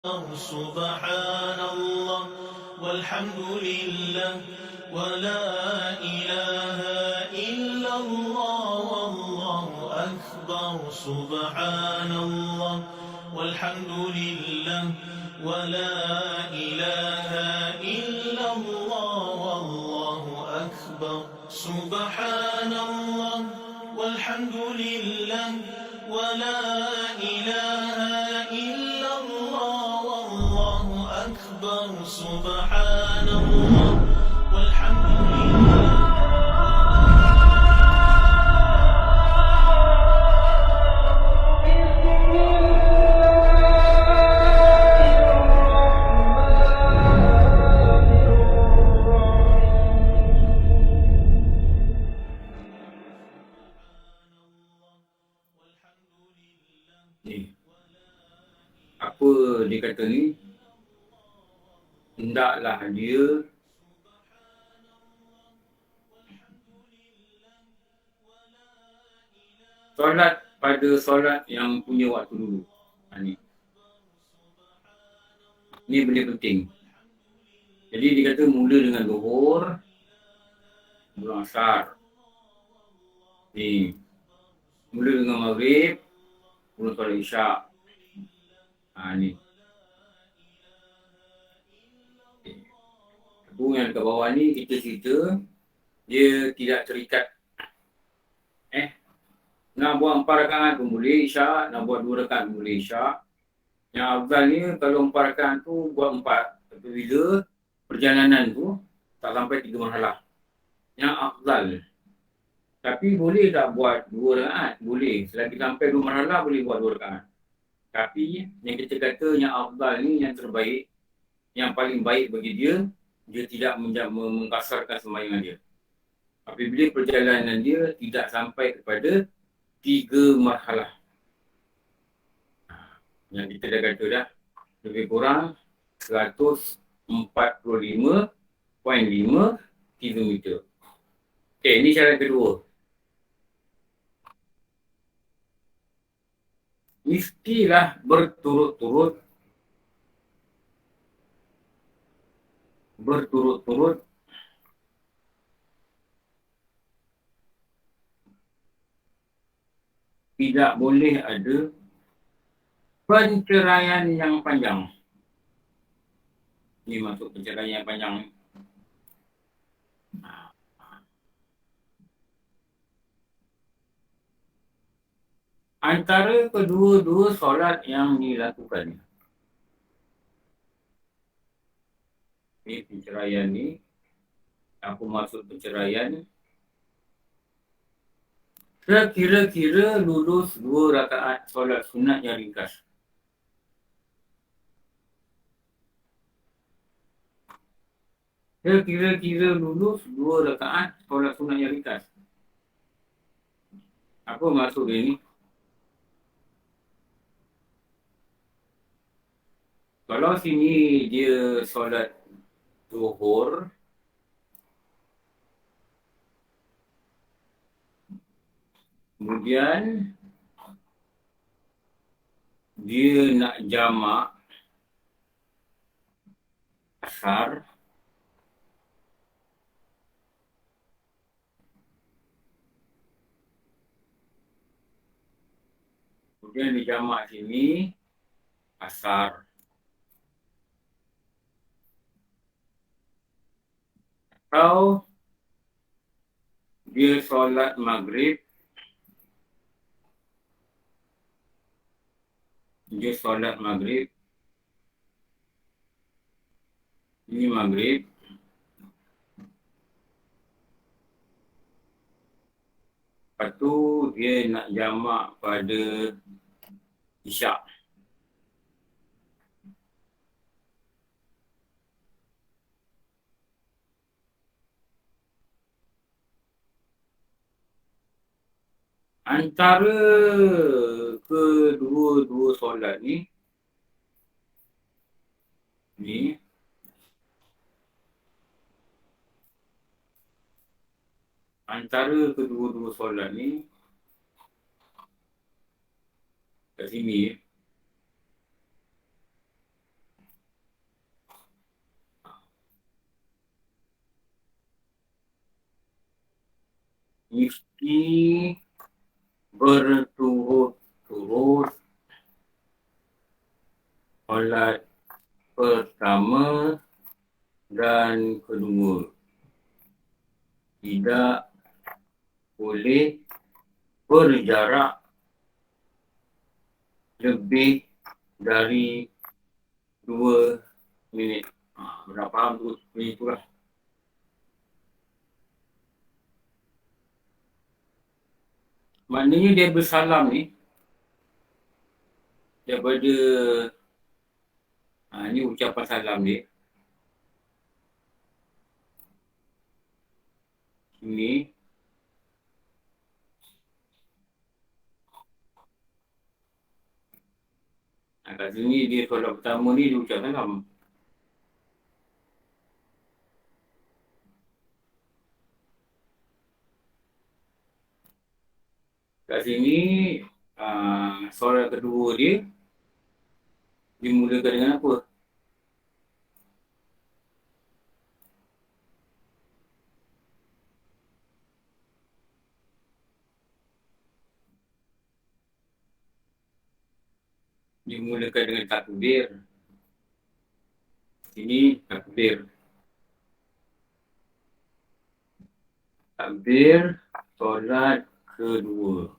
سبحان الله والحمد لله ولا إله إلا الله والله أكبر سبحان الله والحمد لله ولا إله إلا الله والله أكبر سبحان الله والحمد لله ولا إله إلا الله والله أكبر سبحان الله والحمد لله. Apa dia kata ni, hendaklah dia solat pada solat yang punya waktu dulu. Ni benda penting. Jadi dia kata mula dengan zuhur, mula asar. Ni mula dengan maghrib, mula solat isyak. Ni. Itu yang dekat bawah ni kita cerita dia tidak terikat. Nak buat 4 rakaat pun boleh isyak, nak buat 2 rakaat pun boleh isyak. Yang afdalnya kalau 4 rakaat tu buat 4. Tapi bila perjalanan tu tak sampai 3 marhalah. Yang afdal. Tapi boleh tak buat 2 rakaat? Boleh. Selagi sampai 2 marhalah boleh buat 2 rakaat. Tapi yang kita kata yang afdal ni yang terbaik, yang paling baik bagi dia, dia tidak mengkasarkan sembahyang dia. Apabila perjalanan dia tidak sampai kepada 3 marhalah. Yang kita dah kata dah, lebih kurang 145.5 kilometer. Okey, ini syarat kedua. Mestilah berturut-turut tidak boleh ada penceraian yang panjang. Ini masuk penceraian yang panjang. Antara kedua-dua solat yang dilakukan. Ini penceraian ni. Aku masuk penceraian. Kira-kira lulus 2 rakaat solat sunat yang ringkas. Kira-kira lulus 2 rakaat solat sunat yang ringkas. Apa maksud dia ni? Kalau sini dia solat zuhur, kemudian dia nak jamak asar, kemudian dia jamak sini asar. Atau dia solat maghrib, ini maghrib, lepas tu dia nak jamak pada isyak. Antara kedua-dua solat ni, antara kedua-dua solat ni kat sini mesti berturut-turut solat pertama dan kedua. Tidak boleh berjarak lebih dari 2 minit. Berapa faham tu? Itulah. Maknanya dia bersalam ni daripada ni ucapan salam dia. Ini kat sini dia solat pertama ni dia ucap salam. Kat sini solat kedua dia dimulakan dengan apa? Dimulakan dengan takbir. Ini takbir. Takbir solat kedua.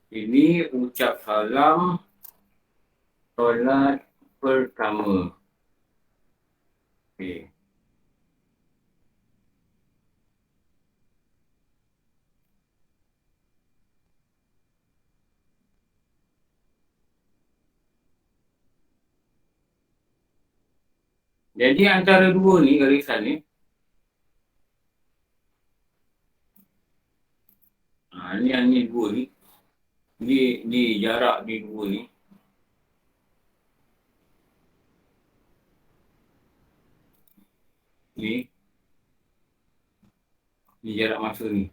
Ini ucap salam solat pertama. Okey. Jadi antara dua ni garisan ni, ni dua ni. Ni jarak ni dua ni. Ni jarak masa ni.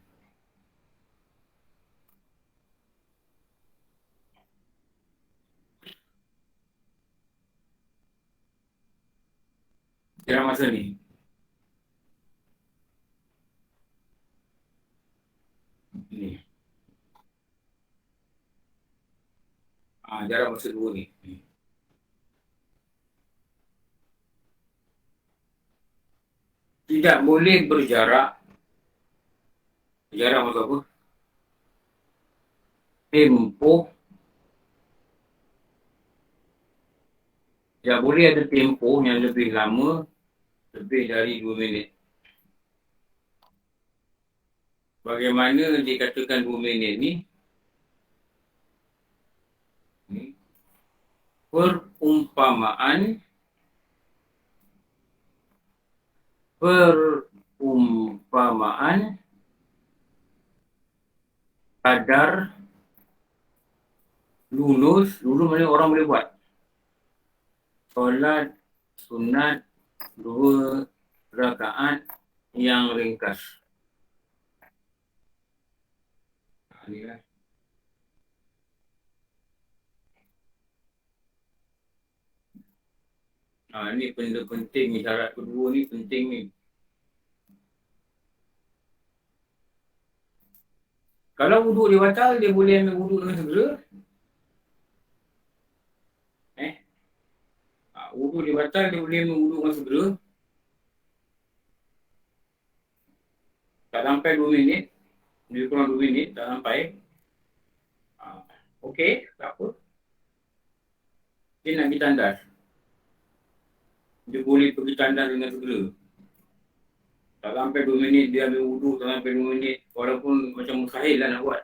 Jarak masa ni. Ni. Jarak masa dua ni. Tidak boleh berjarak. Jarak masa apa? Tempoh. Tidak boleh ada tempoh yang lebih lama, lebih dari 2 minit. Bagaimana dikatakan 2 minit ni? Perumpamaan kadar lulus mana orang boleh buat solat sunat 2 rakaat yang ringkas. Ni lah. Ni benda penting ni, syarat kedua ni penting ni. Kalau wuduk dia batal, dia boleh ambil wuduk dengan segera. Wuduk dia batal, dia boleh ambil wuduk dengan segera. Tak sampai 2 minit. Dia kurang 2 minit, tak sampai. Okey, tak apa. Dia nak pergi tandas. Dia boleh pergi tandas dengan segera. Tak sampai 2 minit dia ambil wuduk, tak sampai 2 minit. Walaupun macam mustahil lah nak buat.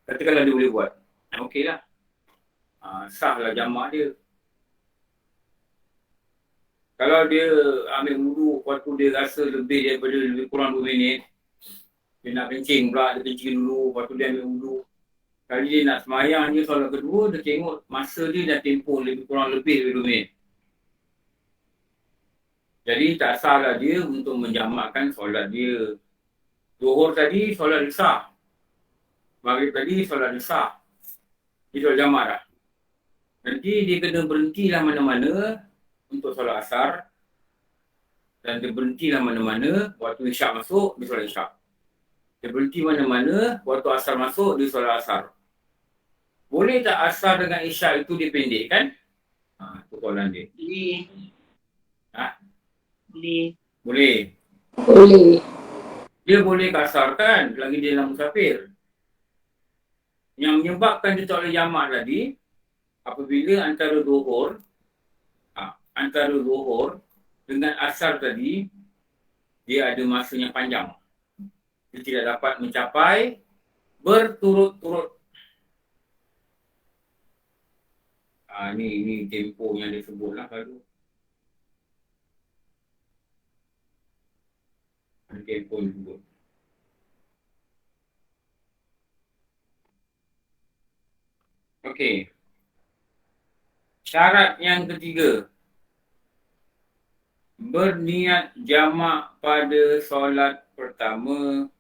Katakanlah dia boleh buat. Okey lah. Sah lah jamak dia. Kalau dia ambil wuduk, waktu dia rasa lebih kurang 2 minit. Dia nak kencing pula, dia kencing dulu, lepas tu dia ambil wuduk. Kali dia nak semayang je solat kedua, dia tengok masa dia dah tempoh kurang lebih dari 2 minit. Jadi tak salah dia untuk menjamakkan solat dia. Zuhur tadi solat dia sah. Maghrib tadi solat dia sah. Dia solat jamak dah. Nanti dia kena berhentilah mana-mana untuk solat asar. Dan dia berhentilah mana-mana, waktu isyak masuk, dia solat isyak. Dia berhenti mana-mana, waktu asar masuk, dia solat asar. Boleh tak asar dengan isyak itu dipendekkan? Itu soalan dia. Boleh. Ha? Boleh. Boleh. Boleh. Dia boleh kasarkan lagi dia dalam musafir. Yang menyebabkan dia tak boleh jamak tadi, apabila antara zuhur dengan asar tadi, dia ada masanya panjang. Dia tidak dapat mencapai berturut-turut. Ni tempoh yang dia sebut lah kalau. Tempoh dia sebut. Okey. Syarat yang ketiga. Berniat jamak pada solat pertama.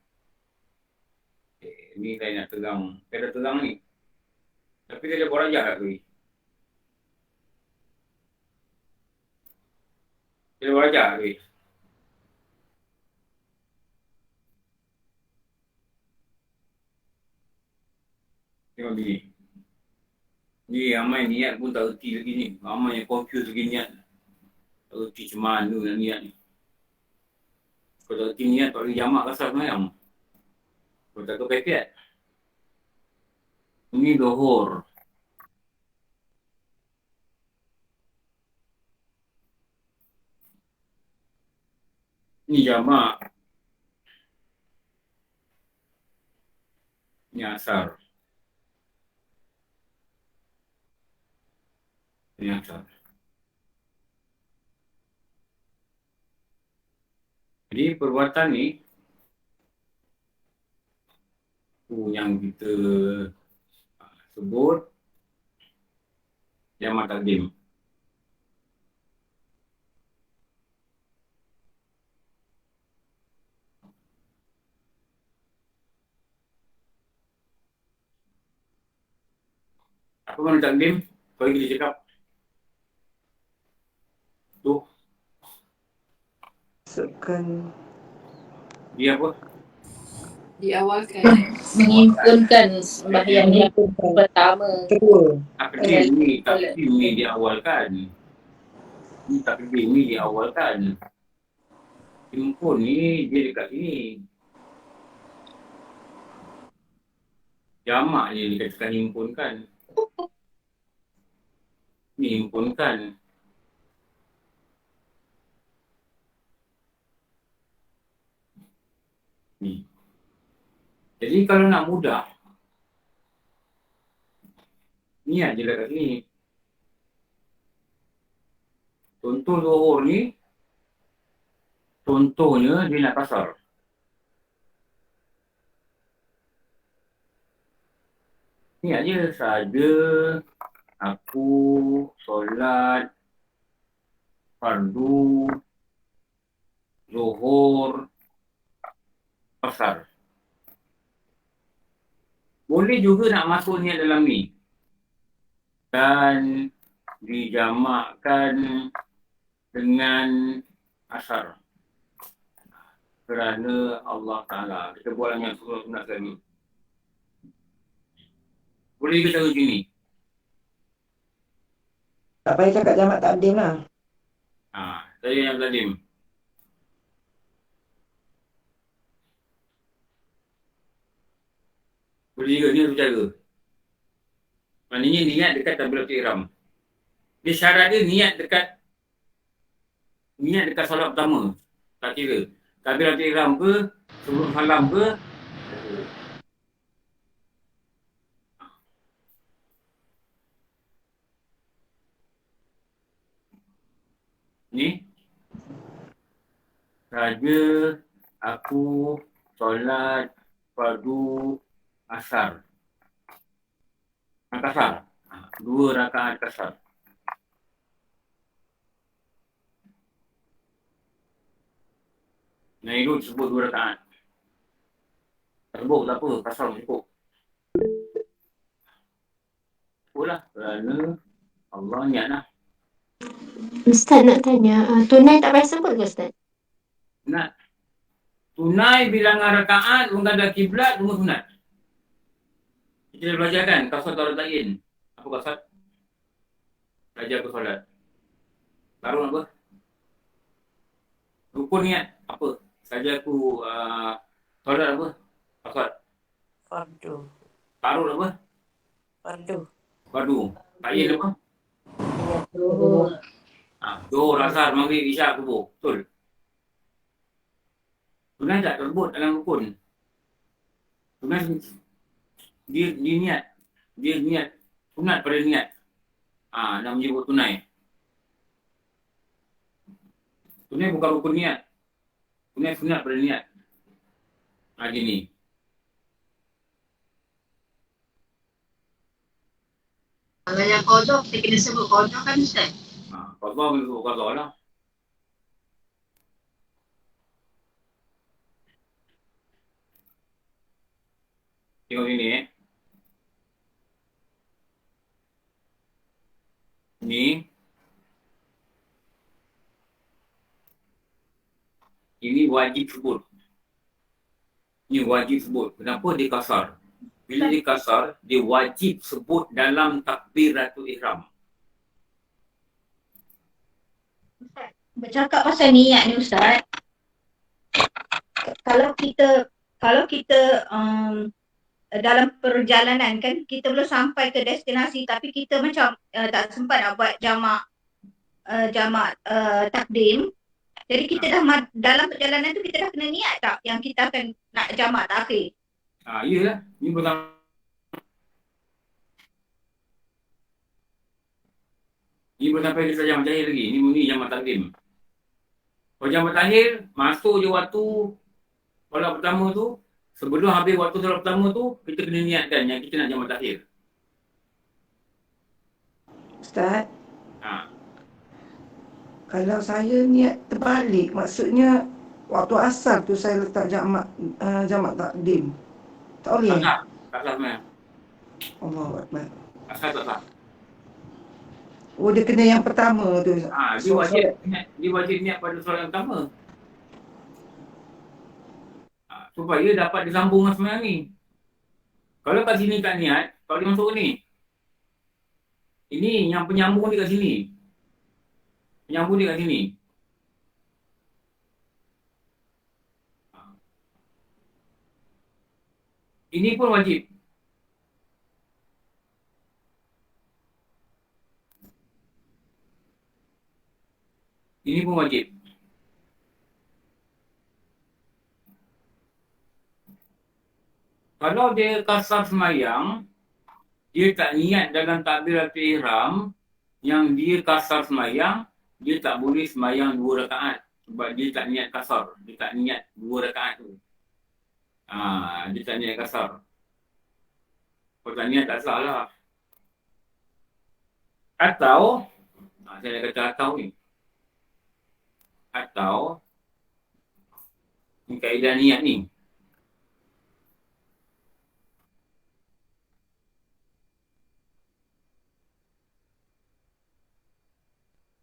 Ni saya nak tegang. Saya dah tegang ni. Tapi dia dah berajak tak tadi? Dia dah berajak tadi? Tengok bini. Ni ramai niat pun tak erti lagi ni. Ramai yang confuse lagi niat. Tak erti macam mana nak niat ni. Kalau tak erti niat tak boleh jamak kasar semayang. Kalau tak tahu kaifiat. Ini zuhur. Ni jamak. Ni asar. Ni asar. Jadi perbuatan ni yang kita sebut jamak takdim. Apa mana takdim? Kau lagi dia cakap. Tu. Masukkan Dia apa? Diawalkan. Menghimpunkan sembahyang yang pertama. kedua. Takdim ni diawalkan. Ni takdim ni diawalkan. Himpun ni dia dekat sini. Jamak je dikatakan himpunkan. Ni himpunkan. Ni. Jadi kalau nak mudah, niat je lah kat sini. Contoh zuhur ni, contohnya dia nak kasar. Niat je saja aku solat fardu zuhur kasar. Boleh juga nak masuk niat dalam ni. Dan dijamakkan dengan asar. Kerana Allah Ta'ala. Kita buat yang sunat sekali. Boleh juga cara macam ni. Tak payah cakap jamak takdim lah. Saya yang zalim. Boleh juga ni satu cara. Maknanya niat dekat takbiratul ihram. Dia syarat dia niat dekat solat pertama. Tak kira. Takbiratul ihram ke, sebelum salam ke. Ni. Raja aku solat fardu asar. Kasar. 2 rakaat kasar. Nah itu disebut 2 rakaat. Tak sebut tak apa, kasar cukup. Cukuplah kerana Allah niat lah. Ustaz nak tanya, tunai tak payah sebut ke Ustaz? Sunat. Tunai bilangan rakaat, menghadap kiblat, semua sunat. Kita dah belajar kan, kasar taruh ta'in. Apa kasar? Belajar ke solat. Baru apa? Rukun niat, apa? Saja aku solat apa? Kasar. Fardu. Taruh apa? Fardu. Fardu. Ta'in apa? Zuhur. Zuhur, asar, maghrib, isyak, subuh. Betul. Sunat tak terbut dalam rukun. Sunat dia niat. Dia niat. Sunat pada niat. Nak menyebut tunai. Tunai bukan rukun niat. Tunai sunat pada niat. Gini. Kalau yang kodok, kita kena sebut kodok kan Ustaz? Qadha boleh sebut qadha lah. Tengok sini Ni. Ini wajib sebut. Ini wajib sebut. Kenapa dia kasar? Bila dia kasar, dia wajib sebut dalam takbiratul ihram. Bercakap pasal niat ni Ustaz. Kalau kita dalam perjalanan kan kita belum sampai ke destinasi tapi kita macam tak sempat nak buat jamak takdim. Jadi kita dah dalam perjalanan tu kita dah kena niat tak yang kita akan nak jamak takhir. Iyalah. Ini pertama. Ini belum sampai kita jamak tahir lagi. Ini murni jamak takdim. Kalau jamak tahir, masuk je waktu solat pertama tu. Sebelum habis waktu solat pertama tu, kita kena niatkan yang kita nak jamak tahir. Ustaz, Ha. kalau saya niat terbalik, maksudnya waktu asar tu saya letak jamak takdim. Tak boleh? Tak sah. Tak sah sebenarnya. Allahu Akbar. Asal tak sah. Oh, dia kena yang pertama tu. Dia wajib niat pada solat yang pertama. Supaya dapat disambung dengan semayang ni. Kalau kat sini tak niat, kalau dia masuk ni. Ini yang penyambung dia kat sini. Penyambung dia kat sini. Ini pun wajib. Ini pun wajib. Kalau dia kasar semayang, dia tak niat dalam takbiratul ihram, yang dia kasar semayang, dia tak boleh semayang 2 rakaat. Sebab dia tak niat kasar. Dia tak niat 2 rakaat tu. Dia tak niat kasar. Kalau tak niat tak sah lah. Atau, saya nak kata atau ni. Atau, ni kaedah niat ni.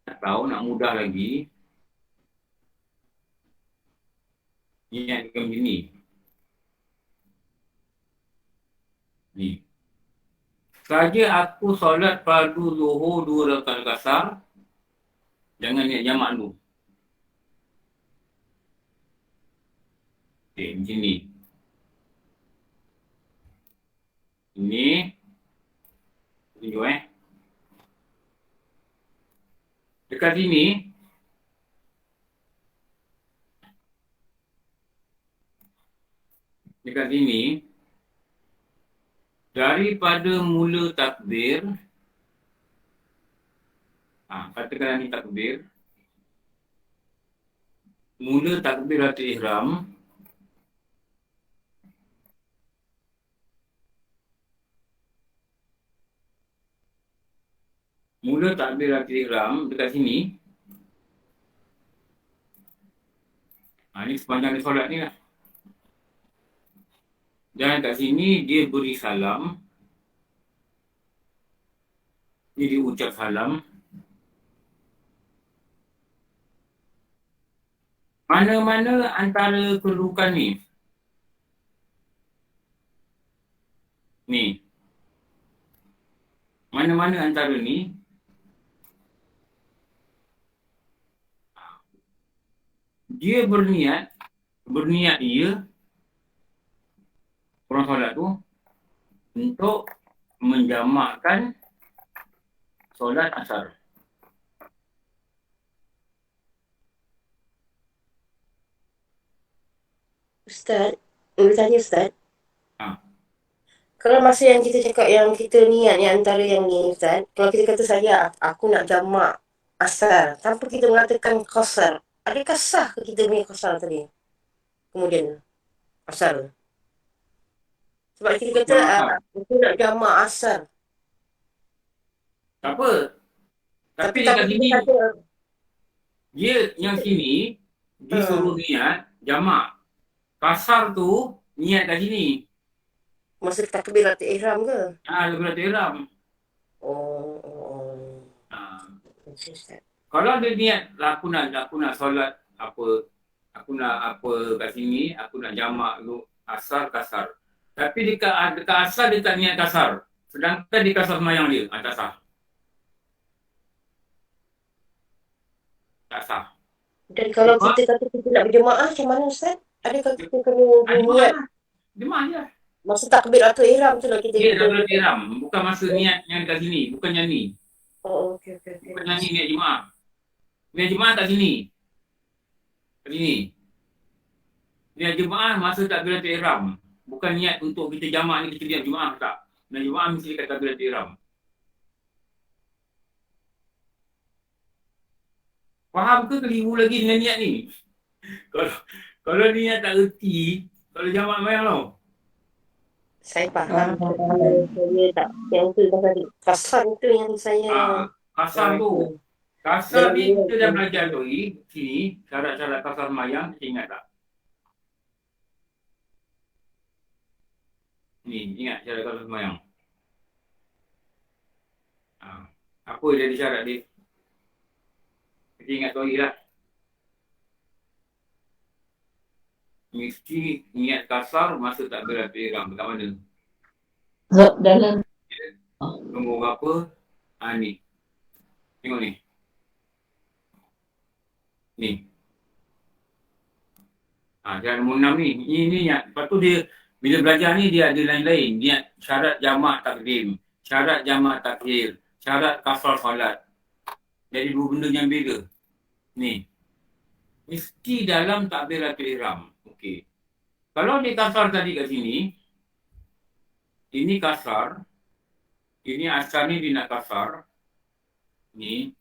Atau nak mudah lagi, niat macam ni. Ni. Saja aku solat fardu zuhur 2 rakaat kasar, jangan niat jamak dulu. Okey, macam ni. Ini. Tunjuk Dekat sini, daripada mula takbir, katakan ni takbir, mula takbiratul ihram, dekat sini. Ni sepanjang dia solat ni lah. Dan kat sini dia beri salam. Dia ucap salam. Mana-mana antara kedudukan ni? Ni. Mana-mana antara ni? Dia berniat dia, orang solat tu, untuk menjamakkan solat asar. Ustaz, boleh tanya Ustaz? Ha. Kalau masa yang kita cakap yang kita niat ni antara yang ni Ustaz, kalau kita kata saya aku nak jamak asar tanpa kita mengatakan qasar, adakah sah ke kita punya qasar tadi? Kemudian asar. Sebab kita kata Jamak aku nak jamak asar. Tak apa. Tapi Tapi dekat sini, kita kata dia yang sini, disuruh niat jamak. Kasar tu, niat kat sini. masa takbiratul ihram ke? Takbiratul ihram. Oh. Okey, Ustaz. Kalau dia niat, aku nak solat apa, aku nak apa kat sini, aku nak jamak dulu asar kasar. Tapi dekat asar dia tak niat kasar. Sedangkan di kasar semayang dia, tak sah. Tak sah. Dan kalau kita kata kita nak berjemaah macam mana Ustaz? Adakah kita kena niat Jemaah je. masa takbiratul ihram tu lah kita Dia takbiratul ihram. Bukan masa niat yang dekat sini. Bukan yang ni. Oh, okey. Bukan yang ni niat jemaah. Niat jemaah kat sini. Kat sini. Niat jemaah masa takbiratul ihram. Bukan niat untuk kita jamak ni, kita niat jemaah tak. Niat jemaah mesti dekat takbiratul ihram. Faham ke keliru lagi dengan niat ni? Kalau niat tak erti, kalau jamak mayang tau. Saya faham. Saya tak yang tu tadi. Kasar tu yang saya Kasar tu. Kasar ni kita dah belajar tu sini. Syarat-syarat kasar mayang, kita ingat tak? Ni, ingat syarat kasar mayang. Apa jadi syarat dia? Kita ingat tu lah. Mesti niat kasar masa takbiratul ihram. Dekat mana? Dalam Nombor berapa? Ni. Tengok ni. Ni. Jalan nombor 6 ni. Ini niat. Lepas tu dia, bila belajar ni dia ada lain-lain. Niat syarat jamak takdim. Syarat jamak takhir. Syarat kasar solat. Jadi dua benda yang beza. Ni. Mesti dalam takbiratul ihram. Okey. Kalau dia kasar tadi kat sini, ini kasar, ini asal ni dia nak kasar, ni,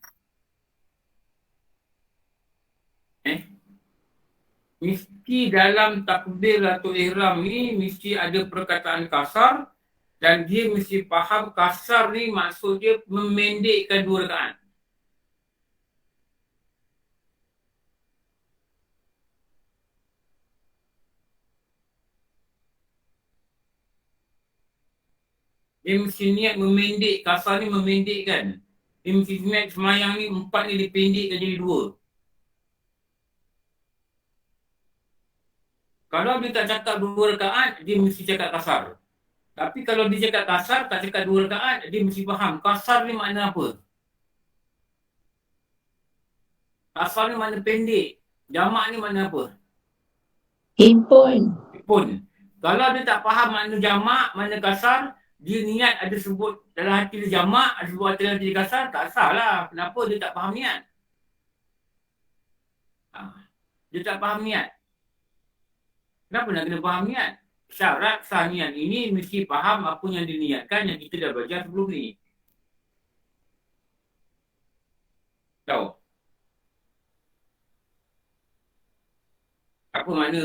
mesti dalam takbiratul ihram ni mesti ada perkataan kasar dan dia mesti faham kasar ni maksud dia memendekkan 2 rakaat. Dia mesti niat memendek, kasar ni memendekkan. Dia mesti niat semayang ni 4 ni dipendekkan jadi 2. Kalau dia tak cakap 2 rakaat, dia mesti cakap kasar. Tapi kalau dia cakap kasar, tak cakap 2 rakaat, dia mesti faham kasar ni makna apa. Kasar ni makna pendek. Jamak ni makna apa? Himpun. Kalau dia tak faham makna jamak, makna kasar, dia niat ada sebut dalam hati dia jamak, ada sebut dalam hati dia kasar, tak sah lah. Kenapa dia tak faham niat? Dia tak faham niat. Kenapa nak kena faham niat? Syarat sah niat ini mesti faham apa yang diniatkan yang kita dah belajar sebelum ni. Tahu? Apa makna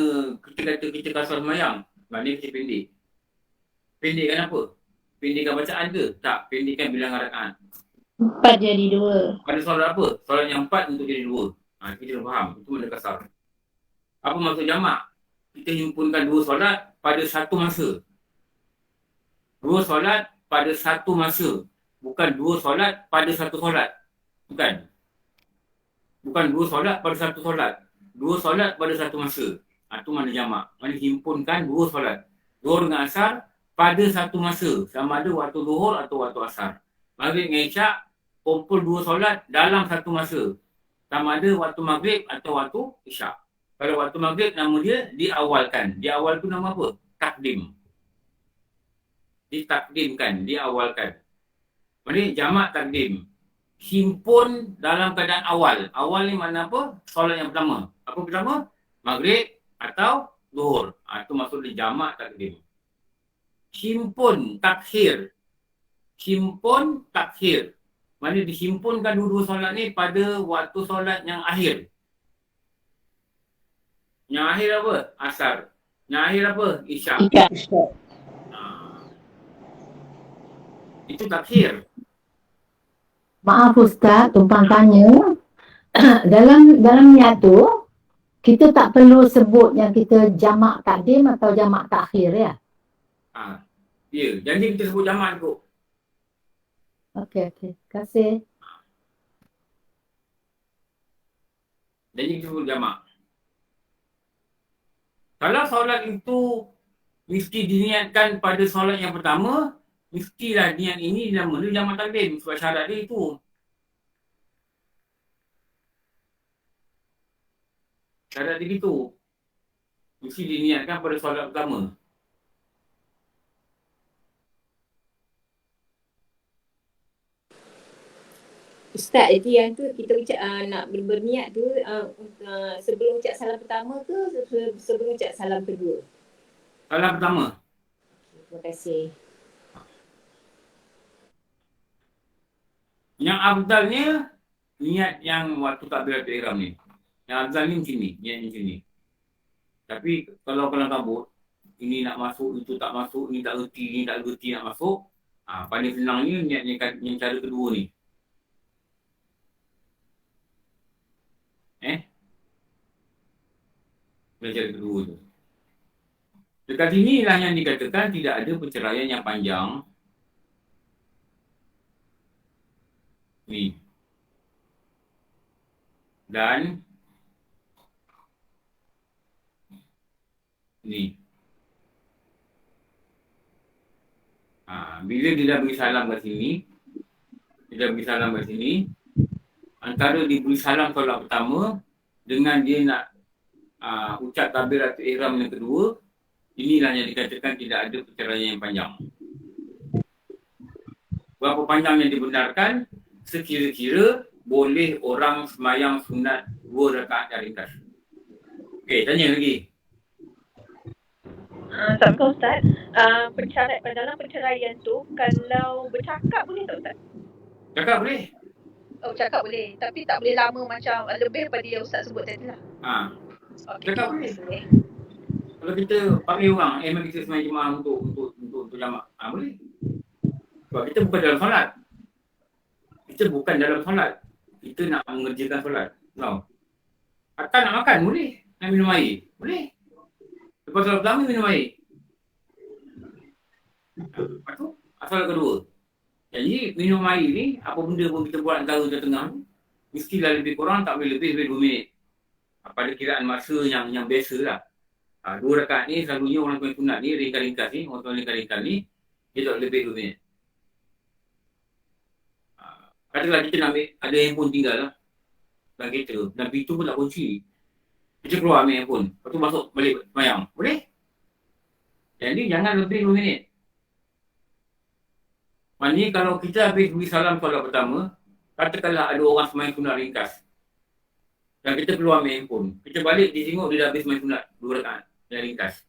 kita kata kita kasar semayang? Maknanya kita pendek. Pendekkan apa? Pendekkan bacaan ke? Tak, pendekkan bilangan rakaat. 4 jadi 2. Pada solat apa? Solat yang 4 untuk jadi 2. Kita dah faham. Itu makna kasar. Apa maksud jamak? Kita himpunkan 2 solat pada satu masa. 2 solat pada satu masa. Bukan 2 solat pada satu solat. Bukan 2 solat pada satu solat. dua solat pada satu masa. Itu mana jamak. Mana himpunkan dua solat. Zuhur dengan asar pada satu masa. Sama ada waktu zuhur atau waktu asar. Maghrib dengan isyak kumpul dua solat dalam satu masa. Sama ada waktu maghrib atau waktu isyak. Kalau waktu maghrib nama dia diawalkan. Diawal tu nama apa? Takdim. Ditakdimkan, diawalkan. Maksudnya jamak takdim. Himpun dalam keadaan awal. Awal ni makna apa? Solat yang pertama. Apa pertama? Maghrib atau zuhur. Itu maksud dia jamak takdim. Himpun takhir. Himpun takhir. Maksudnya dihimpunkan dua-dua solat ni pada waktu solat yang akhir. Yang akhir apa? Asar. Yang akhir apa? Isyak. Itu takhir. Maaf Ustaz, tumpang tanya. dalam niat tu, kita tak perlu sebut yang kita jamak takdim atau jamak takhir ya? Ya, janji kita sebut jamak tu. Okey. Terima kasih. Janji kita sebut jamak. Kalau solat itu mesti diniatkan pada solat yang pertama, mestilah niat ini nama dia jamak takdim sebab syarat dia itu. Syarat dia gitu. Mesti diniatkan pada solat pertama. Ustaz, jadi yang tu kita ucap nak berniat tu sebelum ucap salam pertama ke sebelum ucap salam kedua? Salam pertama. Terima kasih. Yang afdalnya niat yang waktu takbiratul ihram ni. Yang afdal ni macam ni, niat macam ni. Tapi kalau kabut, ini nak masuk, itu tak masuk, ini tak reti, nak masuk. Paling senangnya niat yang cara kedua ni. Cara kedua tu. Dekat sini lah yang dikatakan tidak ada perceraian yang panjang. Ni. Dan ni. Bila dia dah beri salam kat sini, antara diberi salam solat pertama dengan dia nak ucap takbiratul ihram yang kedua, inilah yang dikatakan tidak ada perceraian yang panjang. Berapa panjang yang dibenarkan? Sekira-kira boleh orang semayang sunat 2 rakaat yang ringkas. Okey, tanya lagi. Assalamualaikum Ustaz. Dalam perceraian tu, kalau bercakap boleh tak Ustaz? Cakap boleh? Oh, cakap boleh. Tapi tak boleh lama macam lebih daripada yang Ustaz sebut tadi lah. Okay. Cakap boleh. Kalau kita panggil orang, mari kita semayang jemaah untuk jamak. Boleh. Sebab kita bukan dalam solat. Kita nak mengerjakan solat. Atau nak makan, boleh. Nak minum air, boleh. Lepas solat pertama, minum air. Lepas tu, solat kedua. Jadi, minum air ni, apa benda pun kita buat antara tengah ni, mestilah lebih kurang, tak boleh lebih 2 minit. Pada kiraan masa yang biasa lah. 2 rakaat ni, selalunya orang tuan sunat ni, ringkas-ringkas ni, orang tuan ringkas-ringkas ni, dia tak lebih 2 minit. Katakanlah kita nak ambil, ada handphone tinggal lah dalam kereta, dan pintu pun tak kunci. Kita keluar ambil handphone, lepas tu masuk balik semayang. Boleh? Jadi jangan lebih 2 minit. Maksudnya kalau kita habis beri salam solat pertama, katakanlah ada orang semayang sunat ringkas, dan kita keluar ambil handphone, kita balik dia tengok dia dah habis semayang sunat 2 rakaat yang ringkas.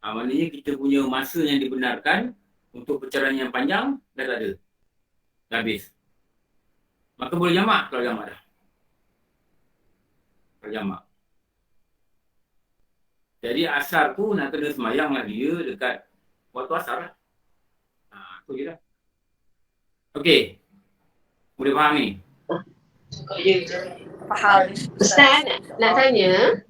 Maknanya kita punya masa yang dibenarkan untuk perceraian yang panjang dah tak ada. Dah habis. Maka boleh jamak kalau jamak dah. Kalau jamak. Jadi asar tu nak kena semayang lah dia dekat waktu asar lah. Itu je dah. Okey. Boleh faham ni? Faham. Ustaz, nak tanya.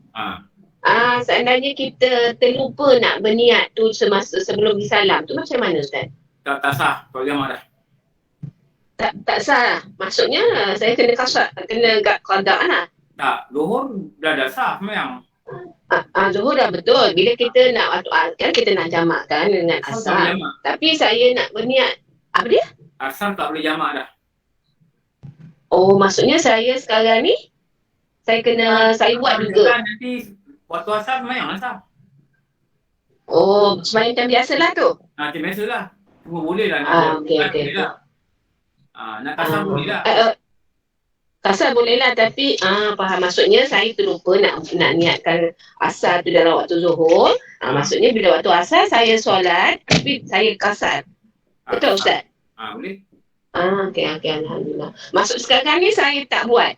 Seandainya kita terlupa nak berniat tu semasa sebelum disalam tu macam mana Ustaz? Tak sah kalau jamak dah. Tak sah lah. Maksudnya saya kena qada lah. Tak, Johor dah sah semayang. Zuhur dah betul. Bila kita nak kan kita nak jamakkan dengan Asar tak boleh asar. jamak. Tapi saya nak berniat apa dia? Asar tak boleh jamak dah. Oh, maksudnya saya sekarang ni saya buat juga. Nanti waktu asar semayang asar. Oh, semayang macam biasalah tu. Macam biasalah. Cuma boleh lah. Okey. Nak kasar boleh lah. Kasar boleh lah, tapi faham. Maksudnya saya terlupa nak niatkan asar tu dalam waktu Zuhur. Maksudnya bila waktu asar saya solat, tapi saya kasar. Betul Ustaz? Boleh. Okey, alhamdulillah. Maksud sekarang ni saya tak buat.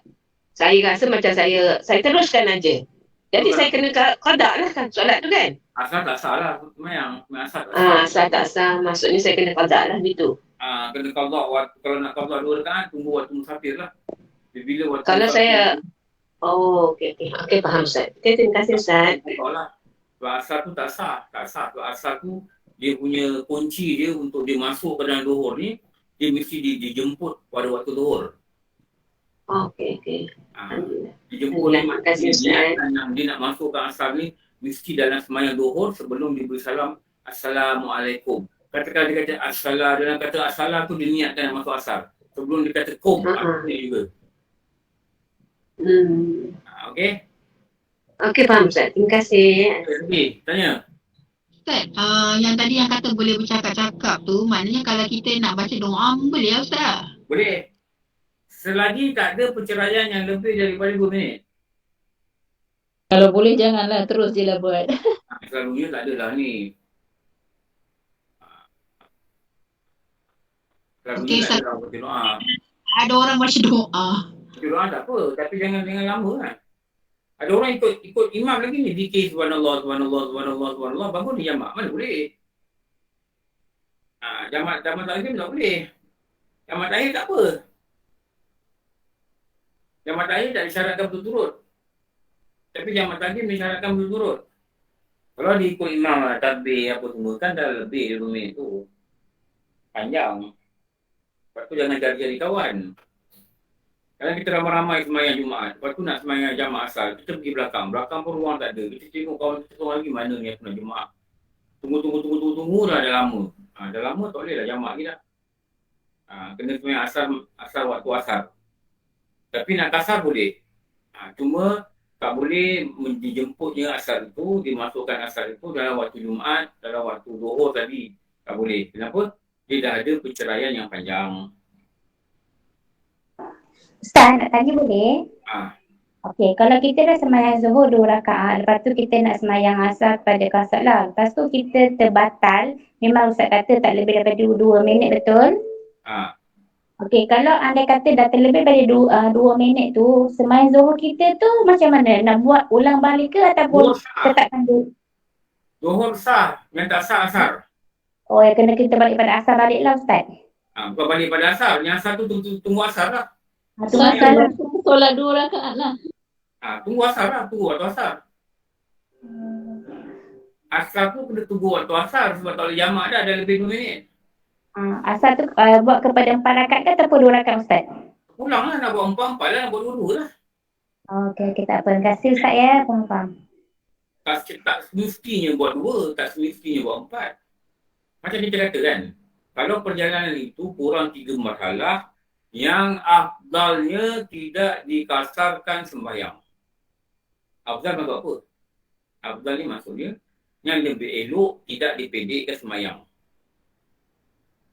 Saya rasa macam saya teruskan aja. Jadi saya kena qada lah kan solat tu kan? Asar tak sah lah. Semayang asar tak sah. Asar tak sah. Maksudnya saya kena qada lah gitu. Kena qada waktu, kalau nak qada 2 rakaat tunggu waktu musafir lah. Bila waktu kalau saya okey, faham Ustaz. Terima kasih Ustaz. Lah. Asar tu tak sah. Asar tu dia punya kunci dia untuk dia masuk ke dalam Johor ni, dia mesti dijemput pada waktu Johor. Okey. Dijemput. Terima kasih Ustaz. Dia nak masuk ke asar ni mesti dalam semayang Johor sebelum diberi salam Assalamualaikum. Katakan dia kata assalam, dalam kata assalam tu dia niatkan nak masuk asar. Sebelum dia kata kum, dia juga. Okey? Okey, faham Ustaz. Terima kasih. Okey, tanya. Ustaz, yang tadi yang kata boleh bercakap-cakap tu, maknanya kalau kita nak baca doa boleh ya Ustaz? Boleh. Selagi tak ada perceraian yang lebih daripada 2 minit. Kalau boleh janganlah, terus je lah buat. Selalunya tak adalah ni. Okey, tak ada baca doa. Ada orang baca doa. Baca doa tak apa, tapi jangan lama kan. Ada orang ikut imam lagi ni, zikir subhanallah, bangun dia jamak. Mana boleh? Jamak taklim tak boleh. Jamak tahiyat tak apa. Jamak tahiyat tak disyaratkan berturut-turut. Tapi jamak taklim disyaratkan berturut-turut. Kalau diikut imam lah, takbir apa semua, kan dah lebih 2 minit tu. Panjang. Lepas tu jangan jari-jari kawan. Kalau kita ramai-ramai semayang Jumaat, lepas tu nak semayang jamaah asal, kita pergi belakang. Belakang pun ruang tak ada. Kita tengok kawan kita seorang lagi, mana ni aku nak jemaah. Tunggu dah lama. Dah lama tak boleh lah jamaah lagi dah. Kena semayang asal waktu asar. Tapi nak kasar boleh. Cuma tak boleh dijemputnya asar itu, dimasukkan asar itu dalam waktu Jumaat, dalam waktu Johor tadi. Tak boleh. Kenapa? Dia dah ada perceraian yang panjang. Ustaz, nak tanya boleh? Okey, kalau kita dah sembahyang Zuhur 2 rakaat, lepas tu kita nak sembahyang asar pada kasar lah. Lepas tu kita terbatal, memang Ustaz kata tak lebih daripada 2 minit, betul? Okey, kalau andai kata dah terlebih daripada 2 minit tu, sembahyang Zuhur kita tu macam mana? Nak buat ulang balik ke ataupun tetapkan dulu? Zuhur sah, yang tak sah asar. Oh, ya kena kita balik pada asar balik lah Ustaz. Bukan balik pada asar, yang asar tu tunggu asar lah. Tunggu asar lah. Solat 2 rakaat lah. Tunggu asar lah, tunggu waktu asar. Asar tu kena tunggu waktu asar sebab tak boleh jamak dah, dah lebih 2 minit. Asar tu buat kepada 4 rakaat ke ataupun 2 rakaat Ustaz? Pulang lah, nak buat 4 lah, nak buat 2 lah. Okey, tak apa. Terima kasih Ustaz ya, faham. Tak semestinya buat 2, tak semestinya buat 4. Macam kita kata kan, kalau perjalanan itu kurang 3 marhalah, yang afdalnya tidak dikasarkan sembahyang. Afdal maksud apa? Afdal ni maksudnya yang lebih elok tidak dipendekkan sembahyang.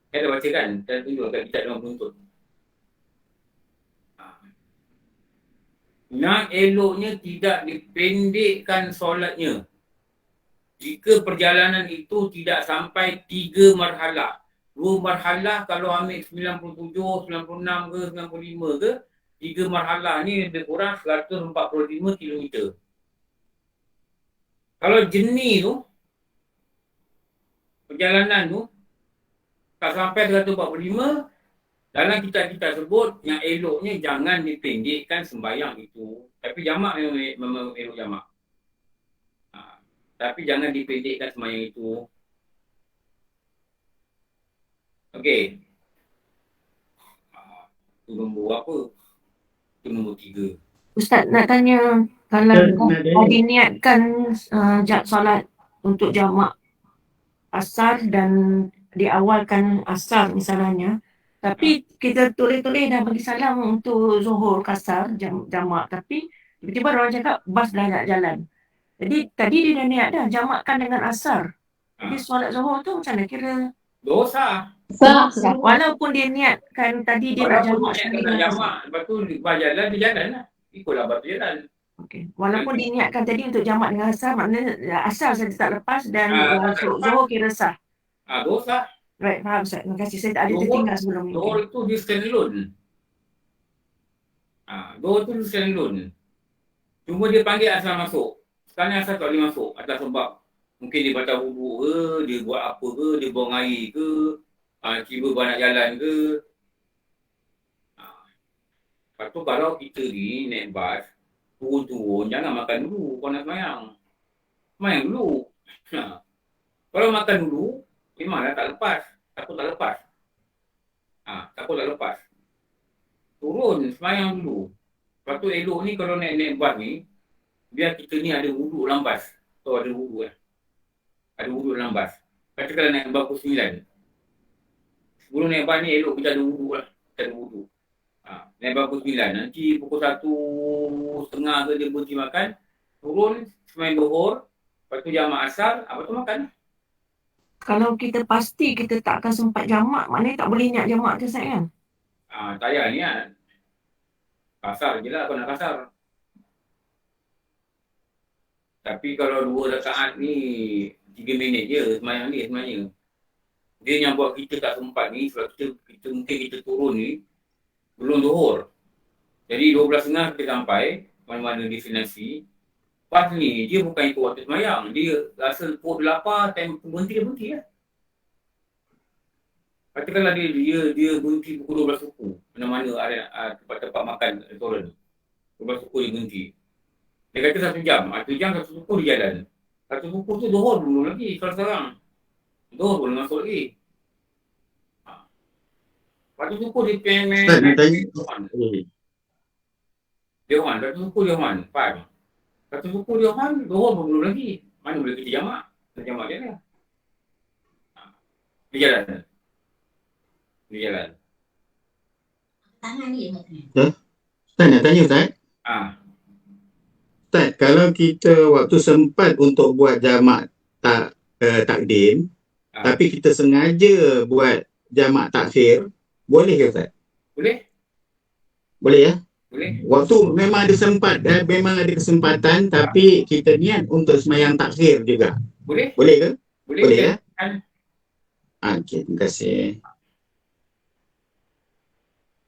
Saya dah baca kan, saya tunjuk kat kitab dalam penuntut. Yang eloknya tidak dipendekkan solatnya jika perjalanan itu tidak sampai 3 marhalah. 2 marhalah kalau ambil 97, 96 ke 95 ke, 3 marhalah ni lebih kurang 145 km. Kalau jenis tu, perjalanan tu tak sampai 145, dalam kitab-kitab sebut yang eloknya jangan dipendekkan sembahyang itu. Tapi jamak memang elok jamak. Tapi jangan dipendekkan sembahyang itu. Okey. Itu nombor apa? Itu nombor 3. Ustaz nak tanya, kalau dah diniatkan solat untuk jamak asar dan diawalkan asar misalnya, tapi kita tulis-tulis dah bagi salam untuk zuhur kasar jamak, tapi tiba-tiba orang cakap bas dah nak jalan. Jadi tadi dia dah niat dah jamakkan dengan asar. Jadi solat zuhur tu macam mana kira? Dosa. Walaupun dia niatkan tadi dia nak jamak sekali nak jamak, lepas tu bas jalan, dia jalan lah. Ikutlah bas tu jalan. Okay. Walaupun diniatkan tadi untuk jamak dengan asar, maknanya asar saja tak lepas dan zuhur kira sah. Dosa. Right, faham Ustaz. Terima kasih. Saya tak ada tertinggal sebelum ni. Zuhur itu dia stand alone. Zuhur tu dia stand alone. Cuma dia panggil asar masuk. Sekarang asar tak boleh masuk atas sebab mungkin dia batal wuduk ke, dia buat apa ke, dia buang air ke, tiba nak jalan ke. Lepas tu kalau kita ni naik bas, turun-turun, jangan makan dulu kau nak semayang. Semayang dulu. Kalau makan dulu, memanglah tak lepas. Takut tak lepas. Takut tak lepas. Turun, semayang dulu. Lepas tu elok ni kalau naik bas ni, biar kita ni ada wuduk dalam bas. Tahu ada wuduk ada wuduk dalam bas. Katakanlah naik bas pukul 9. Sebelum naik bas ni elok kita ada wuduk lah. Kita ada wuduk. Naik bas pukul 9. Nanti pukul 1:30 ke dia berhenti makan. Turun, semayang zuhur. Lepas tu jamak asar, lepas tu makan. Kalau kita pasti kita tak akan sempat jamak, maknanya tak boleh niat jamak tu Ustaz kan? Tak payah niat. Kasar je lah kau nak kasar. Tapi kalau 2 rakaat ni 3 minit je semayang ni sebenarnya. Dia yang buat kita tak sempat ni sebab kita mungkin kita turun ni belum zuhur. Jadi 12.30 kita sampai mana-mana destinasi. Pas ni dia bukan ikut waktu semayang. Dia rasa pukul 8 time berhenti dia berhenti lah. Katakanlah dia berhenti pukul 12 suku. Mana-mana ada tempat-tempat makan restoran. 12 suku dia berhenti. Dia kata 1 jam. 1 jam 1 suku dia jalan. 1 suku tu zuhur dulu lagi sekarang. Zuhur belum masuk lagi. Lepas tu suku dia pemen. Dia Huan. 1 suku dia Huan. Faham? 1 suku dia Huan, zuhur belum lagi. Mana boleh kita jamak? Kita jamak je lah. Dia jalan. Dia jalan. Tangan ni Ustaz nak tanya Ustaz. Ustaz, kalau kita waktu sempat untuk buat jamak takdim, tapi kita sengaja buat jamak takhir, boleh ke Ustaz? Boleh. Boleh ya? Boleh. Waktu memang ada sempat, memang ada kesempatan, tapi kita niat untuk semayang takhir juga. Boleh. Boleh ke? Boleh ya? Okey, terima kasih.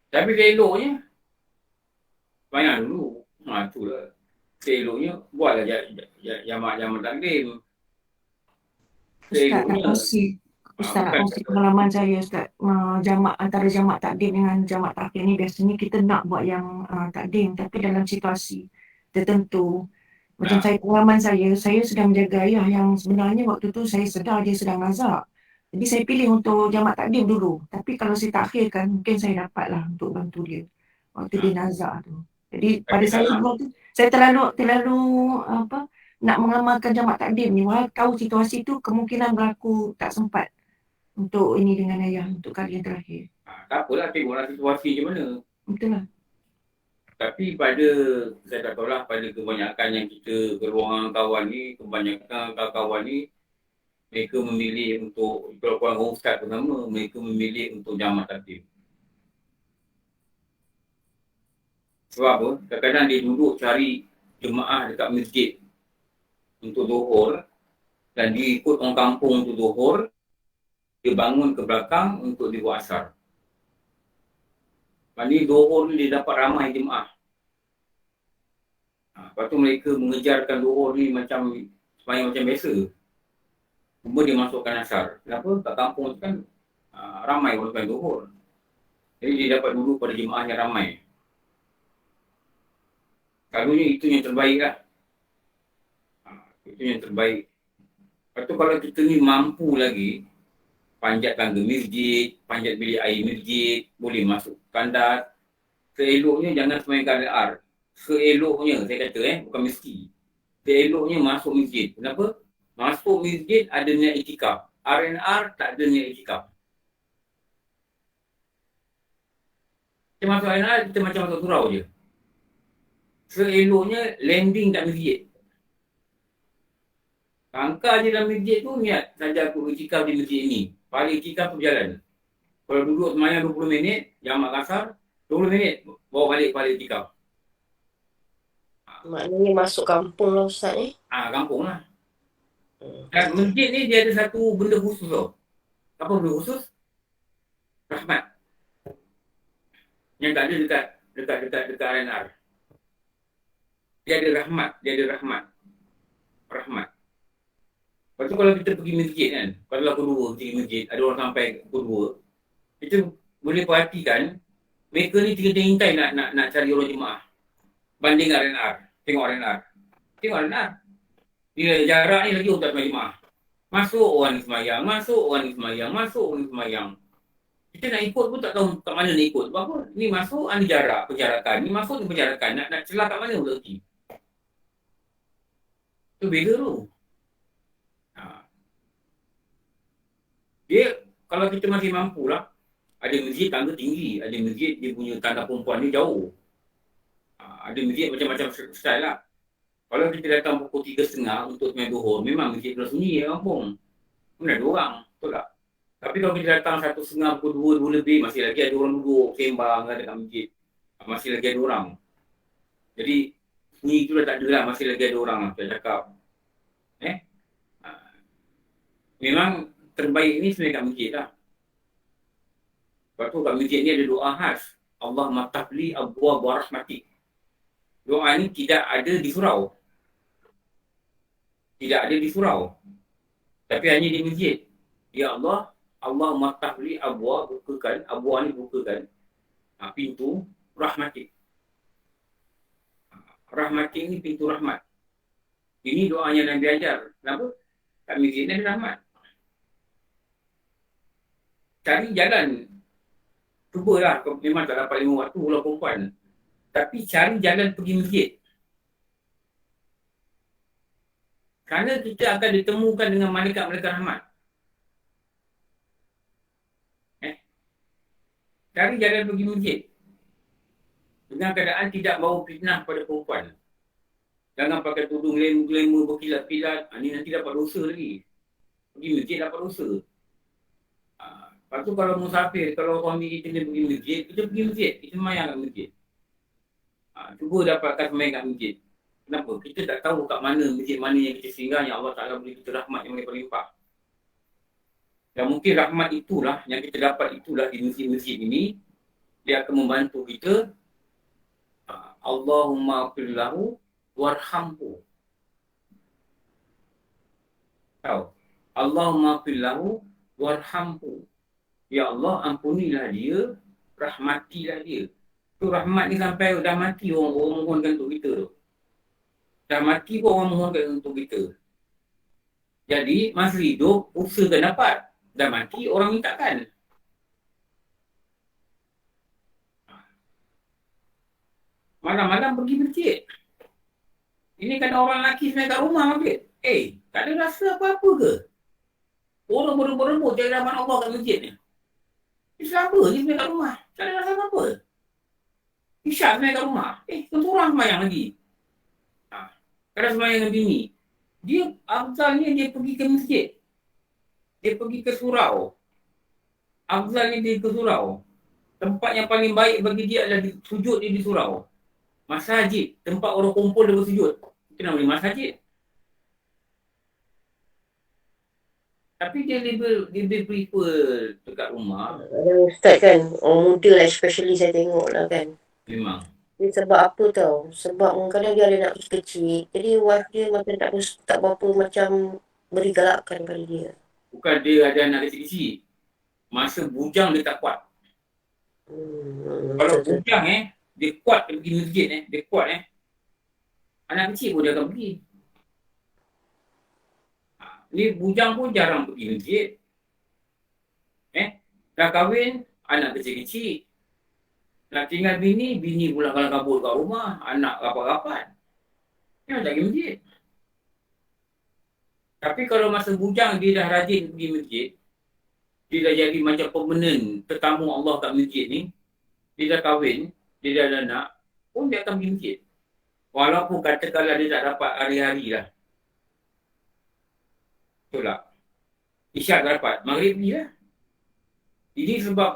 Tapi eloknya semayang dulu. Itulah. Eloknya buatlah jamak takdim. Ustaz nak kongsi pengalaman saya Ustaz. Antara jamak takdim dengan jamak takhir ni biasanya kita nak buat yang takdim tapi dalam situasi tertentu. Macam pengalaman saya sedang menjaga ayah yang sebenarnya waktu tu saya sedar dia sedang nazak. Jadi saya pilih untuk jamak takdim dulu. Tapi kalau saya takhirkan mungkin saya dapatlah untuk bantu dia waktu dia nazak tu. Jadi pada saya waktu saya terlalu nak mengamalkan jamak takdim ni. Walau tahu situasi tu kemungkinan berlaku tak sempat untuk ini dengan ayah untuk kali yang terakhir. Tak apalah, tengoklah situasi macam mana. Betul lah. Tapi saya tak tahulah pada kebanyakan yang kita ke ruangan kawan ni, kebanyakan kawan ni mereka memilih untuk, kalau korang ustaz pertama, mereka memilih untuk jamak takdim. Sebab apa? Kadang-kadang dia duduk cari jemaah dekat masjid untuk zuhur dan dia ikut orang kampung untuk zuhur, dia bangun ke belakang untuk dia buat asar. Maksudnya zuhur ni dia dapat ramai jemaah. Lepas tu mereka mengejarkan zuhur ni macam semayang macam biasa. Cuma dia masukkan asar. Kenapa? Kat kampung tu kan ramai orang semayang zuhur. Jadi dia dapat duduk pada jemaah yang ramai. Selalunya itu yang terbaik lah. Itu yang terbaik. Lepas tu kalau kita ni mampu lagi, panjat tangga masjid, panjat bilik air masjid, boleh masuk kandas. Seeloknya jangan semayang KLR. seeloknya, saya kata bukan mesti. Seeloknya masuk masjid. Kenapa? Masuk masjid ada niat iktikaf. R&R tak ada niat iktikaf. Kita masuk R&R, kita macam masuk surau je. Seeloknya landing kat masjid. Angkar je dalam masjid tu niat saja aku iktikaf di masjid ni. Paling iktikaf tu berjalan. Kalau duduk semayang 20 minit, jamak kasar, 20 minit, bawa balik paling iktikaf. Maknanya masuk kampung lah Ustaz ni. Kampung lah. Dan masjid ni dia ada satu benda khusus tau. Apa benda khusus? Rahmat. Yang tak ada dekat R&R. Dia ada rahmat. Rahmat. Lepas tu kalau kita pergi masjid kan, kalau pukul 2 pergi masjid, ada orang sampai pukul 2, kita boleh perhatikan mereka ni tinggal-tinggal nak cari orang jemaah. Banding R&R. Tengok R&R. Dia jarak ni lagi untuk jemaah. Masuk orang ni semayang. Kita nak ikut pun tak tahu kat mana nak ikut. Sebab apa? Ni masuk, ni jarak, penjarakan. Ni masuk, ni penjarakan. Nak celah kat mana pun tak pergi. Itu beza tu. Dia, kalau kita masih mampu lah, ada masjid tangga tinggi, ada masjid dia punya tangga perempuan ni jauh. Ada masjid macam-macam style lah. Kalau kita datang pukul 3.30 untuk sembahyang Zuhur, memang masjid dah sunyi kampung. Mana ada orang, betul tak? Tapi kalau kita datang 1.30 pukul 2 lebih, masih lagi ada orang duduk, sembang dekat masjid. Masih lagi ada orang. Jadi, sunyi tu dah tak ada lah, masih lagi ada orang lah, saya cakap. Memang terbaik ni sebenarnya kat masjid lah. Lepas tu kat masjid ni ada doa khas. Allah matafli abwa warahmati. Doa ni tidak ada di surau. Tapi hanya di masjid. Ya Allah, Allah matafli abwa, bukakan, abwa ni bukakan pintu rahmati. Rahmati ni pintu rahmat. Ini doanya Nabi ajar. Kenapa? Kat masjid ni ada rahmat. Cari jalan. Cubalah, memang tak dapat 5 waktu ulang perempuan. Tapi cari jalan pergi masjid. Kerana kita akan ditemukan dengan malaikat-malaikat rahmat. Cari jalan pergi masjid. Dengan keadaan tidak bawa fitnah pada perempuan. Jangan pakai tudung lema berkilat-kilat. Ini nanti dapat dosa lagi. Pergi masjid dapat dosa. Lepas tu kalau musafir, kalau suami kita ni pergi masjid, kita pergi masjid. Kita semayang kat masjid. Cuba dapatkan semayang kat masjid. Kenapa? Kita tak tahu kat mana masjid mana yang kita singgah, yang Allah Ta'ala beri kita rahmat yang berlimpah. Dan mungkin rahmat itulah, yang kita dapat itulah di masjid-masjid ini, dia akan membantu kita. Allahumma fillahu warhamhu. Tahu? Allahumma fillahu warhamhu. Ya Allah, ampunilah dia, rahmatilah dia. Tu rahmat ni sampai dah mati orang mohonkan untuk kita tu. Dah mati pun orang mohonkan untuk kita. Jadi, masa hidup, usahakan dapat. Dah mati, orang mintakan. Malam-malam pergi masjid. Ini kan orang lelaki sebenarnya kat rumah masjid. Tak ada rasa apa-apa ke? Orang berebut-berebut cari rahmat Allah kat masjid ni. Islam apa ni sebenarnya kat rumah? Tak ada rasa apa-apa. Isyak sebenarnya kat rumah. Keturang semayang lagi. Kadang semayang dengan bini. Dia, afzalnya dia pergi ke masjid. Dia pergi ke surau. Afzalnya dia ke surau. Tempat yang paling baik bagi dia adalah sujud dia di surau. Masjid. Tempat orang kumpul dia bersujud. Kita nak beli masjid. Tapi dia lebih prefer dekat rumah. Ada Ustaz kan, orang muda lah especially saya tengok lah kan. Memang. Dia sebab apa tau? Sebab kadang dia ada anak kecil. Jadi wife dia macam tak berapa macam beri galakkan pada dia. Bukan dia ada anak kecil-kecil. Masa bujang dia tak kuat. Kalau bujang dia kuat dia pergi masjid dia kuat anak kecil pun dia akan pergi. Ni bujang pun jarang pergi masjid. Dah kahwin, anak kecil-kecil. Nak tinggal bini pula kalau kabur kat rumah, anak rapat-rapat. Dia tak pergi masjid. Tapi kalau masa bujang dia dah rajin pergi masjid, dia dah jadi macam permanent tetamu Allah kat masjid ni, dia dah kahwin, dia dah ada anak, pun dia akan pergi masjid. Walaupun katakanlah dia tak dapat hari-hari lah. Betul tak? Isyak tak dapat, maghrib pergi lah. Ini sebab,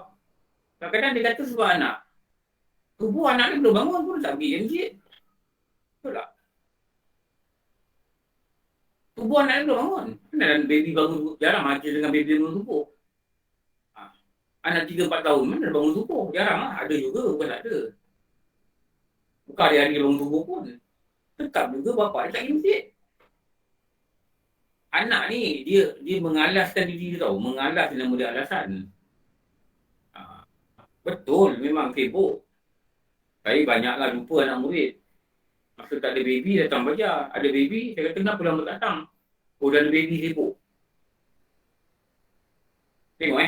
kadang-kadang dia kata sebab anak. Tubuh anak ni belum bangun pun tak pergi ke masjid. Betul tak? Tubuh anak ni belum bangun. Mana baby bangun, jarang aja dengan baby bangun tubuh. Anak 3-4 tahun mana bangun tubuh? Jarang lah. Ada juga, bukan tak ada. Bukan hari-hari bangun tubuh pun. Tetap juga bapak dia tak pergi masjid. Anak ni, dia mengalaskan diri dia tau. Mengalas nama dia alasan. Betul, memang sibuk. Saya banyaklah jumpa anak murid. Masa tak ada baby, datang belajar. Ada baby, saya kata kenapa lama datang? Oh, dah ada baby sibuk. Tengok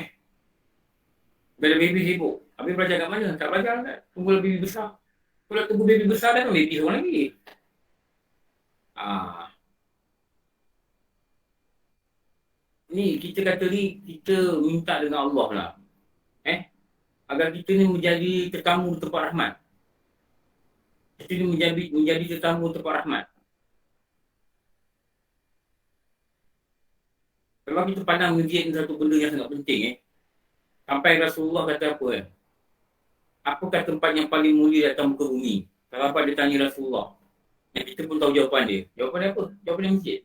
Bila ada baby sibuk. Habis belajar kat mana? Tak belajar kan? Tunggu baby besar. Kalau tunggu baby besar dah kan baby seorang lagi. Ni, kita kata ni, kita minta dengan Allah lah. Agar kita ni menjadi tetamu tempat rahmat. Kita ni menjadi tetamu tempat rahmat. Kalau kita pandang masjid ni satu benda yang sangat penting sampai Rasulullah kata apa apakah tempat yang paling mulia atas muka bumi? Kalau apa dia tanya Rasulullah, yang kita pun tahu jawapan dia. Jawapan dia apa? Jawapan dia masjid.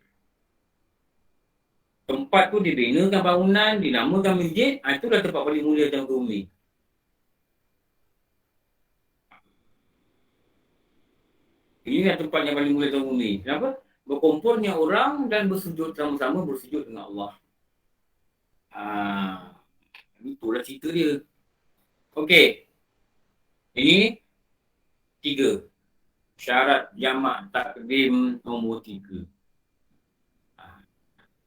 Tempat tu dibinakan bangunan, dinamakan masjid, itulah tempat paling mulia atas muka bumi. Inilah tempat yang paling mulia atas bumi. Kenapa? Berkumpulnya orang dan bersujud sama-sama, bersujud dengan Allah. Itulah cerita dia. Okey. Ini 3. Syarat jamak takdim nombor 3.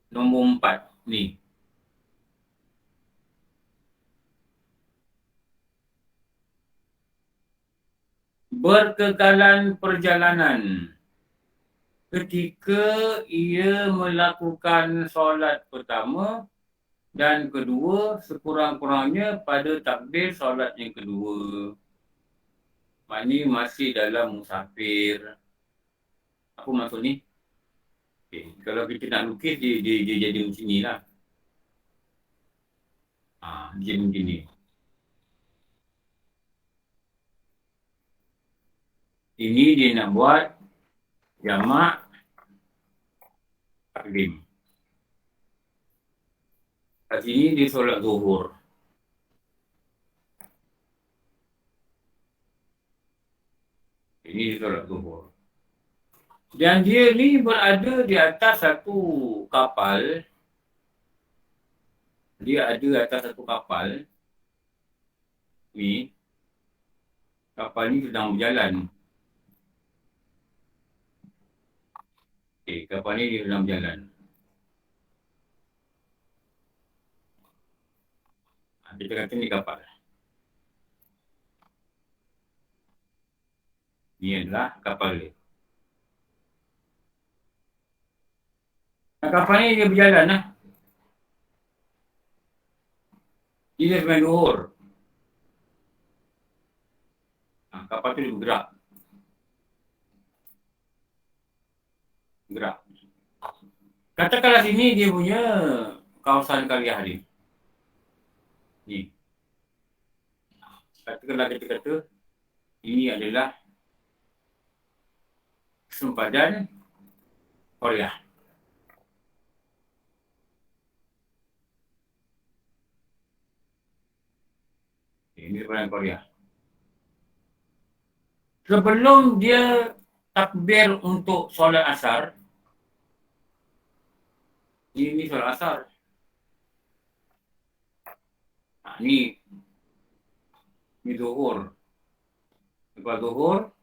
Nombor 4 ni. Berkekalan perjalanan ketika ia melakukan solat pertama dan kedua sekurang-kurangnya pada takbir solat yang kedua. Maknanya masih dalam musafir. Apa maksud ni? Okay. Kalau kita nak lukis, dia jadi macam ni lah. Dia macam ni. Ini dia nak buat jamak takdim. Kat sini dia solat zuhur. Ini dia solat zuhur. Dan dia ni berada di atas satu kapal. Dia ada atas satu kapal. Ni. Kapal ni sedang berjalan. Kapal ni dia sedang berjalan. Kita kata ni kapal. Ini adalah kapal dia. Kapal ni dia berjalan lah. Dia semain zuhur. Kapal tu dia bergerak. Gerak. Katakanlah sini dia punya kawasan Kariah dia. Ni. Katakanlah kita kata ini adalah sempadan Korea. Ini sempadan Korea. Sebelum dia takbir untuk solat asar, ini solat asar. Ni zuhur. Lepas zuhur,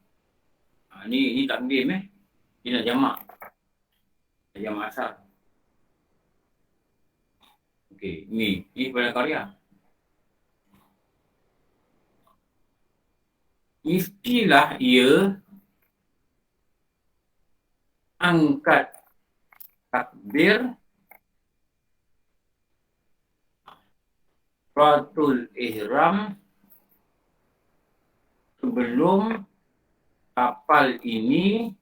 ni takdim Dia nak jamak. Jamak asar. Okey, ni pada karya. mestilah ia angkat takbir Ratul Ihram sebelum kapal ini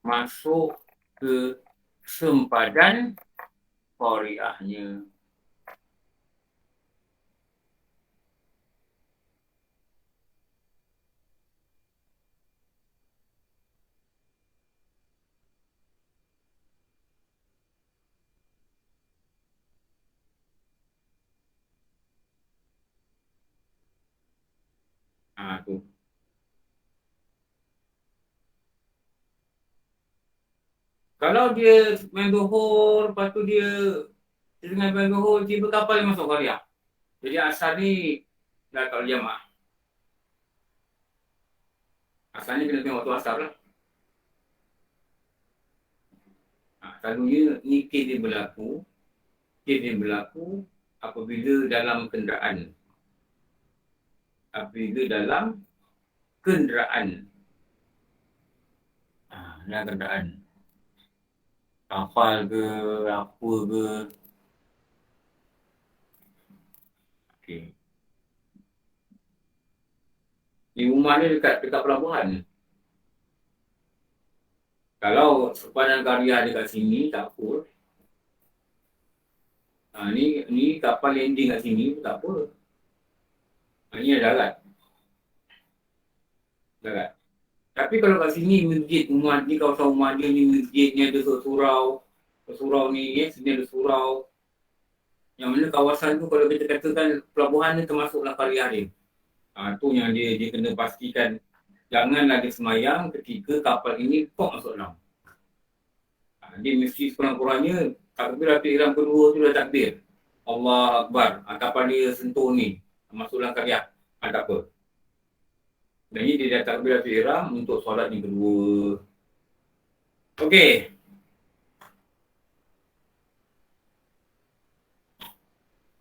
masuk ke sempadan qariahnya. Tu. Kalau dia main Johor, lepas tu dia dengan main Johor, tiba kapal yang masuk Korea. Jadi asal ni dah tak boleh jamaah. Asalnya kena tengok waktu asar lah. Selalunya ni kes dia berlaku. Kes dia berlaku apabila dalam kenderaan. Apabila dalam kenderaan. Dalam kenderaan. Kapal ke, apa ke. Okey. Di rumah dia dekat pelabuhan. Kalau sempadan Qariah dekat sini, tak apa. Ni kapal landing kat sini pun tak apa. Ini darat. Darat. Tapi kalau kat sini masjid rumah ni, kawasan rumah dia ni masjidnya ada surau. Surau ni sini ada surau. Yang mana kawasan tu kalau kita katakan pelabuhan ni termasuklah Qariah dia. Tu yang dia kena pastikan janganlah dia semayang ketika kapal ini masuk dalam. Dia mesti sekurang-kurangnya takbiratul ihram kedua tu dah takbir. Allah Akbar. Kapal dia sentuh ni. Masuk dalam Qariah. Tak apa. Dan ini dia dah takbiratul ihram untuk solat yang kedua. Okey.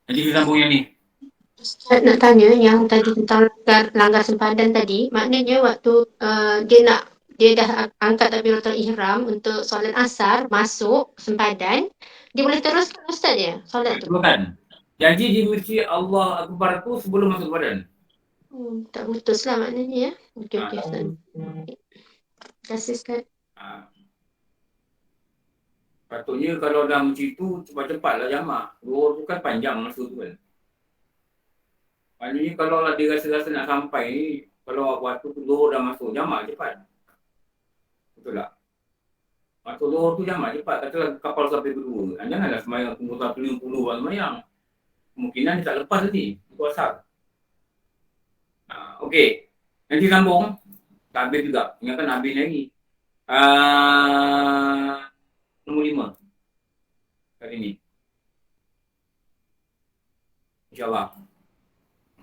Nanti kita sambung yang ni. Ustaz nak tanya yang tadi tentang langgar sempadan tadi, maknanya waktu dia dah angkat takbiratul ihram untuk solat asar, masuk sempadan, dia boleh teruskan Ustaz ya solat tu? Bukan. Jadi dia mesti Allah Akbar tu sebelum masuk badan. Tak putus lah maknanya ya. Okey Ustaz. Terima kasih Ustaz. Patutnya kalau dah macam tu cepat-cepatlah jamak. Dua tu kan panjang masa tu kan. Maknanya kalau dia rasa-rasa nak sampai ni, kalau waktu tu Zuhur dah masuk, jamak cepat. Betul tak? Waktu Zuhur tu jamak cepat. Katalah kapal sampai kedua. Janganlah semayang pukul 1.50 buat semayang. Kemungkinan dia tak lepas tadi. Itu asal. Okey. Nanti sambung. Tak habis juga. Ingatkan habis lagi. Nombor 5. Kali ni. InsyaAllah.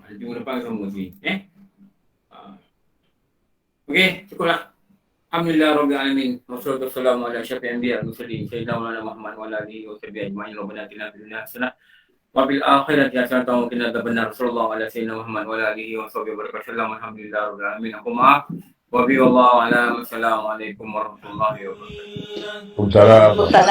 Jumpa depan sama sini. Okey, cukuplah. Alhamdulillah Rabbil Alamin. Wassalatu wassalamu ala asyrafil anbiya wal mursalin sayyidina Maulana Muhammad wa ala alihi wa sahbihi ajma'in. Rabbana atina fid dunya hasanah wa fil akhirati hasanah wa qina adzabannar. Sallallahu ala sayyidina Muhammad wa ala alihi wa sahbihi wa barakatuh. Alhamdulillah Rabbil Alamin. Aku maaf. Wa bi wallahu a'lam. Assalamualaikum warahmatullahi wabarakatuh. Alhamdulillah.